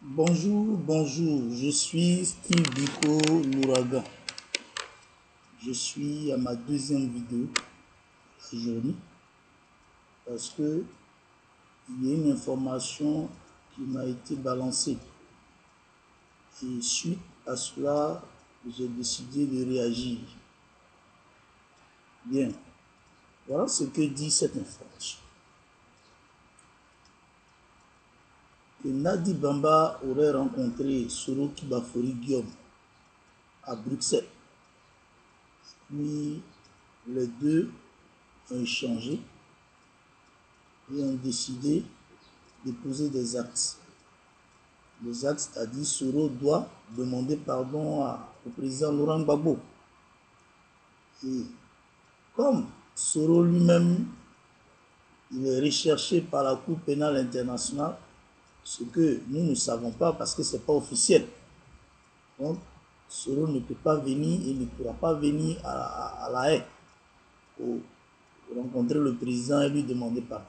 Bonjour, je suis Steve Biko l'ouragan. Je suis à ma deuxième vidéo aujourd'hui parce que il y a une information qui m'a été balancée. Et suite à cela, j'ai décidé de réagir. Bien, voilà ce que dit cette information. Que Nadi Bamba aurait rencontré Soroki Bafori Guillaume à Bruxelles. Puis les deux ont échangé et ont décidé de poser des actes. Les actes, c'est-à-dire Soro doit demander pardon au président Laurent Gbagbo. Et comme Soro lui-même, il est recherché par la Cour pénale internationale, ce que nous ne savons pas parce que ce n'est pas officiel. Donc, Soro ne peut pas venir et ne pourra pas venir à La Haye pour rencontrer le président et lui demander pardon.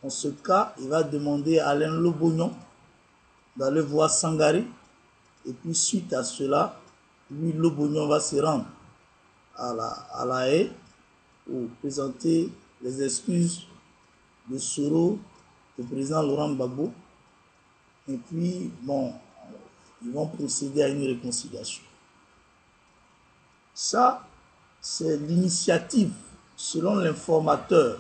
Dans ce cas, il va demander à Alain Lobognon d'aller voir Sangaré. Et puis suite à cela, lui, Lobognon va se rendre à La Haye pour présenter les excuses de Soro au président Laurent Gbagbo. Et puis, bon, ils vont procéder à une réconciliation. Ça, c'est l'initiative, selon l'informateur,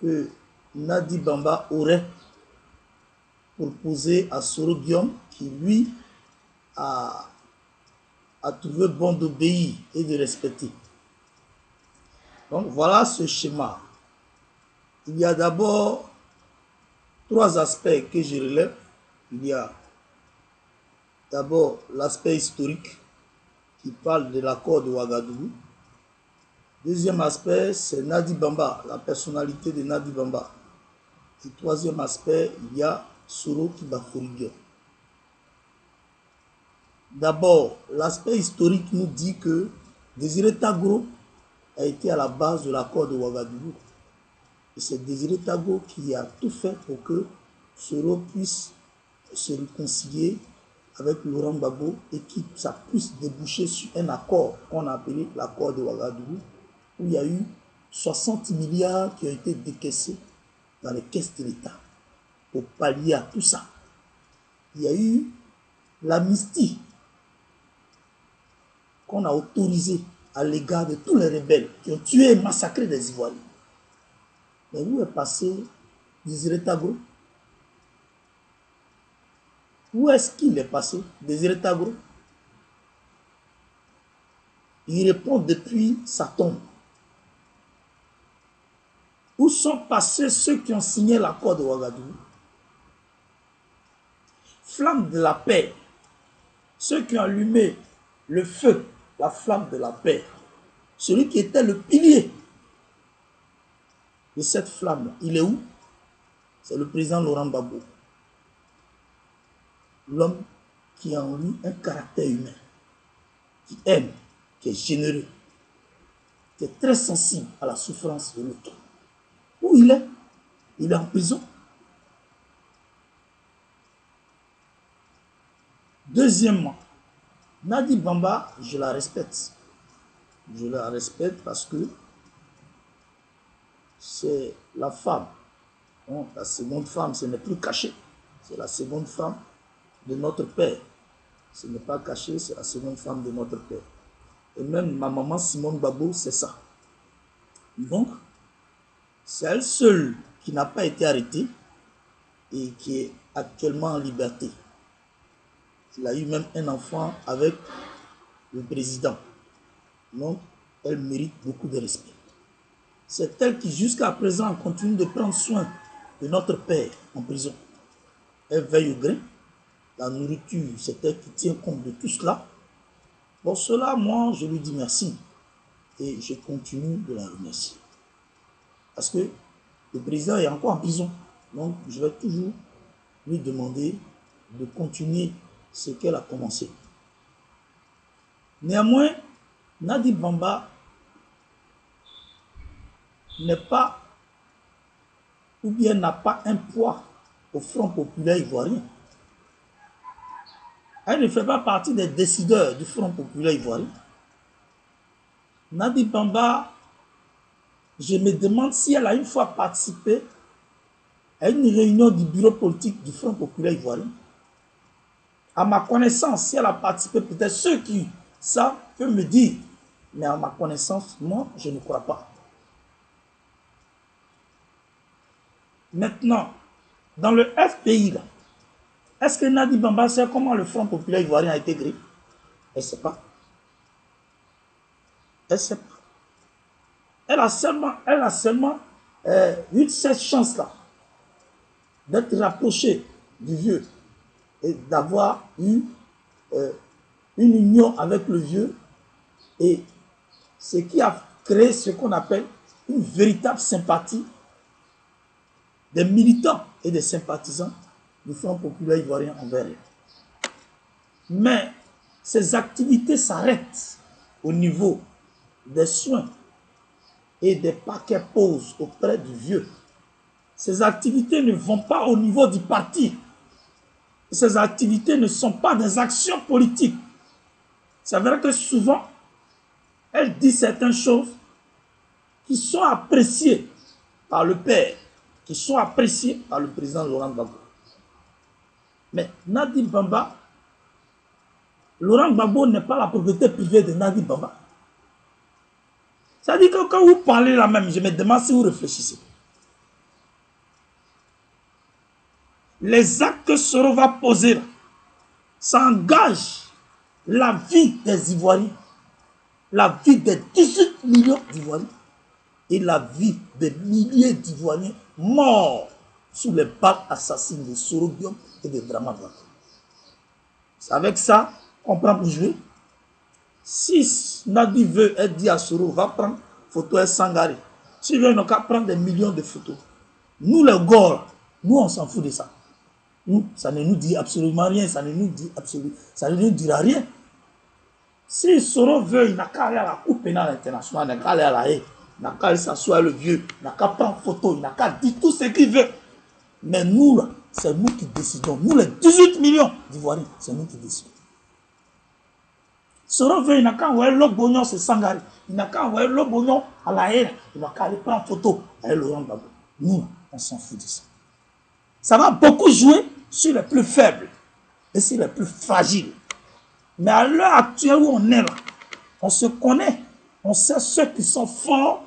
que Nadi Bamba aurait proposé à Soro Guillaume, qui lui a trouvé bon d'obéir et de respecter. Donc voilà ce schéma. Il y a d'abord trois aspects que je relève. Il y a d'abord l'aspect historique qui parle de l'accord de Ouagadougou. Deuxième aspect, c'est Nadi Bamba, la personnalité de Nadi Bamba. Et troisième aspect, il y a Soroki Bafori Guillaume. D'abord, l'aspect historique nous dit que Désiré Tagro a été à la base de l'accord de Ouagadougou. Et c'est Désiré Tagro qui a tout fait pour que Soro puisse se réconcilier avec Laurent Gbagbo et que ça puisse déboucher sur un accord qu'on a appelé l'accord de Ouagadougou, où il y a eu 60 milliards qui ont été décaissés dans les caisses de l'État pour pallier à tout ça. Il y a eu l'amnistie qu'on a autorisée à l'égard de tous les rebelles qui ont tué et massacré des Ivoiriens. Mais où est passé Désiré Tagro? Où est-ce qu'il est passé, Désiré Tagro? Il répond depuis sa tombe. Où sont passés ceux qui ont signé l'accord de Ouagadougou? Flamme de la paix. Ceux qui ont allumé le feu, la flamme de la paix. Celui qui était le pilier de cette flamme, il est où? C'est le président Laurent Gbagbo. L'homme qui a en lui un caractère humain, qui aime, qui est généreux, qui est très sensible à la souffrance de l'autre. Où il est? Il est en prison. Deuxièmement, Nadi Bamba, je la respecte. Je la respecte parce que c'est la femme. Bon, la seconde femme, ce n'est plus caché. C'est la seconde femme de notre père. Ce n'est pas caché, c'est la seconde femme de notre père. Et même ma maman Simone Gbagbo, c'est ça. Donc, c'est elle seule qui n'a pas été arrêtée et qui est actuellement en liberté. Elle a eu même un enfant avec le président. Donc, elle mérite beaucoup de respect. C'est elle qui, jusqu'à présent, continue de prendre soin de notre père en prison. Elle veille au grain, la nourriture, c'est elle qui tient compte de tout cela. Pour cela, moi, je lui dis merci. Et je continue de la remercier. Parce que le président est encore en prison. Donc, je vais toujours lui demander de continuer ce qu'elle a commencé. Néanmoins, Nadi Bamba n'est pas, ou bien n'a pas un poids au Front populaire ivoirien. Elle ne fait pas partie des décideurs du Front populaire ivoirien. Nadi Bamba, je me demande si elle a une fois participé à une réunion du bureau politique du Front populaire ivoirien. À ma connaissance, si elle a participé, peut-être ceux qui savent peuvent me dire. Mais à ma connaissance, moi, je ne crois pas. Maintenant, dans le FPI, est-ce que Nadi Bamba sait comment le Front populaire ivoirien a été créé? Elle ne sait pas. Elle ne sait pas. Elle a seulement eu cette chance-là d'être rapprochée du vieux et d'avoir eu une union avec le vieux, et ce qui a créé ce qu'on appelle une véritable sympathie des militants et des sympathisants du Front populaire ivoirien envers elle. Mais ces activités s'arrêtent au niveau des soins et des paquets poses auprès du vieux. Ces activités ne vont pas au niveau du parti. Ces activités ne sont pas des actions politiques. C'est vrai que souvent, elle dit certaines choses qui sont appréciées par le père, qui sont appréciées par le président Laurent Gbagbo. Mais Nadi Bamba, Laurent Gbagbo n'est pas la propriété privée de Nadi Bamba. C'est-à-dire que quand vous parlez là même, je me demande si vous réfléchissez. Les actes que Soro va poser là, ça engage la vie des Ivoiriens, la vie des 18 millions d'Ivoiriens et la vie des milliers d'Ivoiriens morts sous les balles assassines de Soro Diom et de Dramane Ouattara. C'est avec ça qu'on prend pour jouer. Si Nadi veut, elle dit à Soro, va prendre photo et Sangaré. Si veut, on n'a qu'à prendre des millions de photos. Nous, les Gauls, nous, on s'en fout de ça. Nous, ça ne nous dit absolument rien, ça ne nous dira rien. Si Soro veut, il n'a qu'à aller à la Cour pénale internationale, il n'a qu'à aller à la haie, il n'a qu'à aller s'asseoir le vieux, il n'a qu'à prendre photo, il n'a qu'à dire tout ce qu'il veut. Mais nous, là, c'est nous qui décidons. Nous, les 18 millions d'Ivoiriens, c'est nous qui décidons. Soro veut, il n'a qu'à envoyer l'autre bognon, c'est Sangaré. Il n'a qu'à envoyer l'autre bognon à la haie, il n'a qu'à aller prendre photo avec Laurent Gbagbo. Nous, on s'en fout de ça. Ça va beaucoup jouer sur les plus faibles et sur les plus fragiles. Mais à l'heure actuelle où on est là, on se connaît. On sait ceux qui sont forts,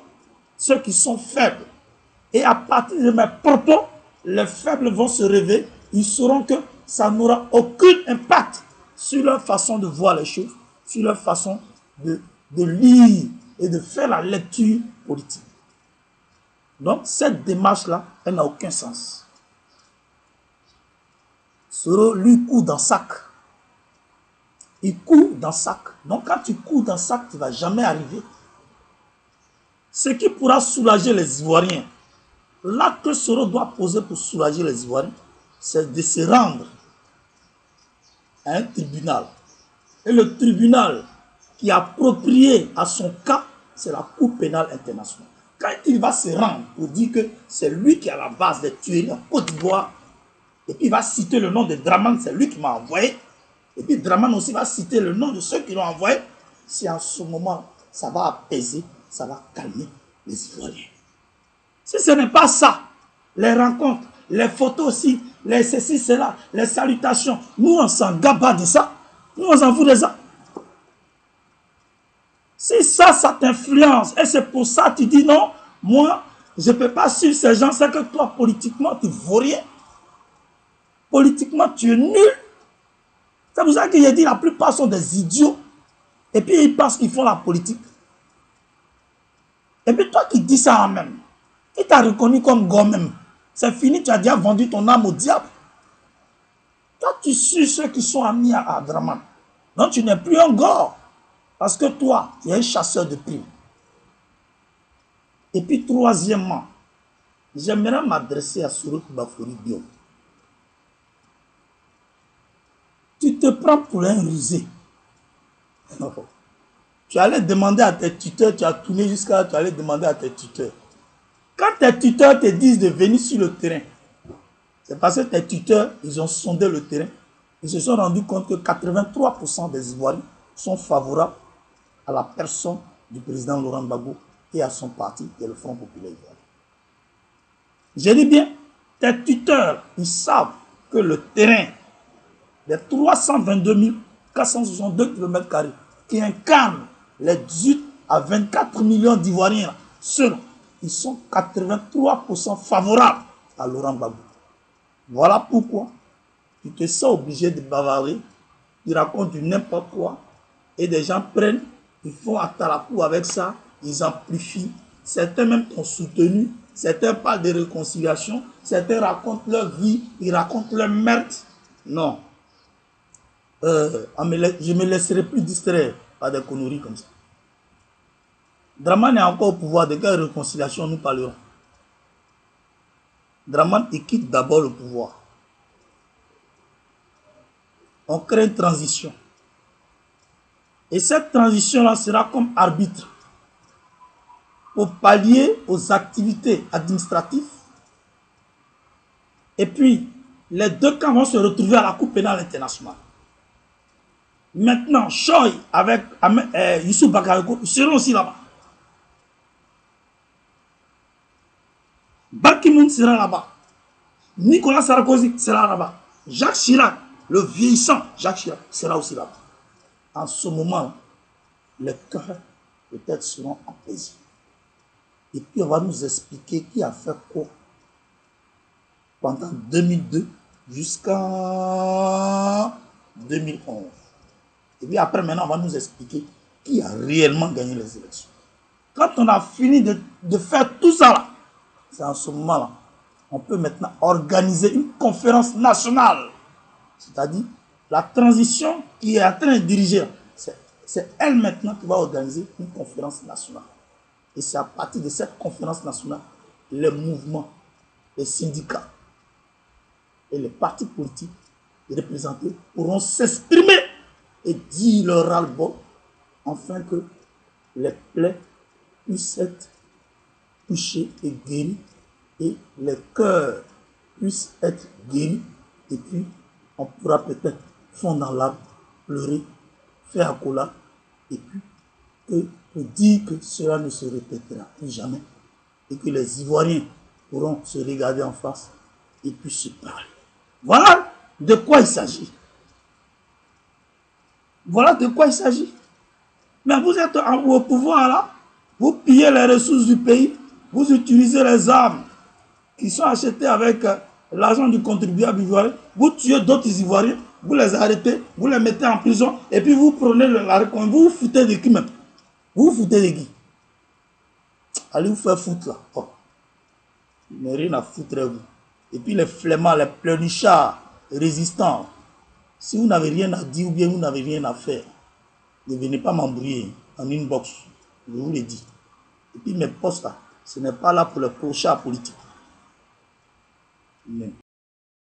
ceux qui sont faibles. Et à partir de mes propos, les faibles vont se réveiller. Ils sauront que ça n'aura aucun impact sur leur façon de voir les choses, sur leur façon de lire et de faire la lecture politique. Donc cette démarche-là, elle n'a aucun sens. Soro, lui, court dans le sac. Il court dans le sac. Donc, quand tu cours dans le sac, tu ne vas jamais arriver. Ce qui pourra soulager les Ivoiriens, l'acte que Soro doit poser pour soulager les Ivoiriens, c'est de se rendre à un tribunal. Et le tribunal qui est approprié à son cas, c'est la Cour pénale internationale. Quand il va se rendre pour dire que c'est lui qui est à la base des tueries en Côte d'Ivoire, et puis il va citer le nom de Dramane, c'est lui qui m'a envoyé. Et puis Dramane aussi va citer le nom de ceux qui l'ont envoyé. Si en ce moment, ça va apaiser, ça va calmer les Ivoiriens. Si ce n'est pas ça, les rencontres, les photos aussi, les ceci, cela, les salutations, nous on s'en gaba de ça. Nous on s'en fout de ça. Si ça, ça t'influence, et c'est pour ça que tu dis non, moi, je ne peux pas suivre ces gens, c'est que toi, politiquement, tu ne vaux rien. Politiquement, tu es nul. C'est pour ça que j'ai dit la plupart sont des idiots. Et puis ils pensent qu'ils font la politique. Et puis toi qui dis ça en même, qui t'a reconnu comme gomme même, c'est fini, tu as déjà vendu ton âme au diable. Toi tu suis ceux qui sont amis à Dramane. Donc tu n'es plus un gore. Parce que toi, tu es un chasseur de primes. Et puis troisièmement, j'aimerais m'adresser à Soro Bafori Diop. Tu te prends pour un rusé. Tu allais demander à tes tuteurs, tu as tourné jusqu'à là, tu allais demander à tes tuteurs. Quand tes tuteurs te disent de venir sur le terrain, c'est parce que tes tuteurs, ils ont sondé le terrain. Ils se sont rendus compte que 83% des Ivoiriens sont favorables à la personne du président Laurent Gbagbo et à son parti, qui est le Front populaire ivoirien. Je dis bien, tes tuteurs, ils savent que le terrain des 322 462 km² qui incarne les 18 à 24 millions d'Ivoiriens, ils sont 83% favorables à Laurent Gbagbo. Voilà pourquoi tu te sens obligé de bavarder, tu racontes du n'importe quoi, et des gens prennent, ils font à Talapou avec ça, ils amplifient. Certains même t'ont soutenu, certains parlent de réconciliation, certains racontent leur vie, ils racontent leur merde. Non. Je ne me laisserai plus distraire par des conneries comme ça. Dramane est encore au pouvoir, de quelle réconciliation nous parlerons? Dramane quitte d'abord le pouvoir. On crée une transition. Et cette transition-là sera comme arbitre pour pallier aux activités administratives. Et puis, les deux camps vont se retrouver à la Cour pénale internationale. Maintenant, Choi avec Youssou Bakayoko seront aussi là-bas. Ban Ki-moon sera là-bas. Nicolas Sarkozy sera là-bas. Jacques Chirac, le vieillissant Jacques Chirac, sera aussi là-bas. En ce moment, les cœurs peut-être seront apaisés. Et puis on va nous expliquer qui a fait quoi pendant 2002 jusqu'à 2011. Et puis après, maintenant, on va nous expliquer qui a réellement gagné les élections. Quand on a fini de faire tout ça, c'est en ce moment-là, on peut maintenant organiser une conférence nationale. C'est-à-dire, la transition qui est en train de diriger, c'est elle maintenant qui va organiser une conférence nationale. Et c'est à partir de cette conférence nationale, les mouvements, les syndicats et les partis politiques représentés pourront s'exprimer et dire leur ras-le-bol, afin que les plaies puissent être touchées et guéries, et les cœurs puissent être guéris, et puis on pourra peut-être fondre dans l'arbre, pleurer, faire accolade, et puis pour dire que cela ne se répétera plus jamais, et que les Ivoiriens pourront se regarder en face et puis se parler. Voilà de quoi il s'agit. Voilà de quoi il s'agit. Mais vous êtes au pouvoir là, vous pillez les ressources du pays, vous utilisez les armes qui sont achetées avec l'argent du contribuable ivoirien, vous tuez d'autres Ivoiriens, vous les arrêtez, vous les mettez en prison, et puis vous prenez la récolte, vous vous foutez de qui même? Vous vous foutez de qui? Allez vous faire foutre là. Oh. Il n'y a rien à foutre vous. Et puis les flemmards, les pleurnichards, résistants, si vous n'avez rien à dire ou bien vous n'avez rien à faire, ne venez pas m'embrouiller en inbox, je vous l'ai dit. Et puis mes postes là, ce n'est pas là pour les clochards politiques. Mais